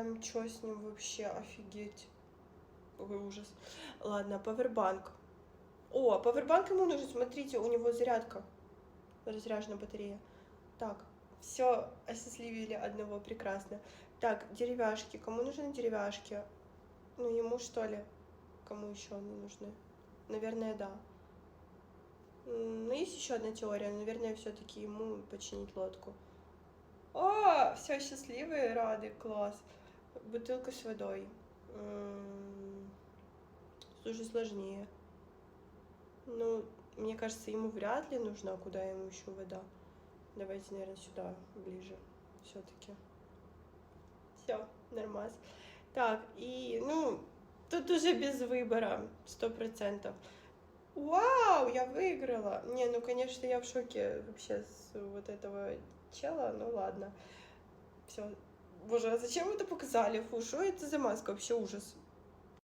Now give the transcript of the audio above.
Узнаем, что с ним вообще. Офигеть. Какой ужас. Ладно, павербанк. О, павербанк ему нужен. Смотрите, у него зарядка. Разряжена батарея. Так, все, осчастливили одного, прекрасно. Так, деревяшки. Кому нужны деревяшки? Ну, ему что ли? Кому еще они нужны? Наверное, да. Но есть еще одна теория. Наверное, все-таки ему починить лодку. О, все счастливые, рады, класс. Бутылка с водой. Слушай, сложнее. Ну, мне кажется, ему вряд ли нужна, куда ему еще вода. Давайте, наверное, сюда, ближе, все-таки. Все, нормас. Так, и, ну, тут уже без выбора, 100%. Вау, я выиграла! Не, ну, конечно, я в шоке вообще с вот этого чела, ну, ладно. Все. Боже, а зачем вы это показали? Фу, что это за маска? Вообще ужас.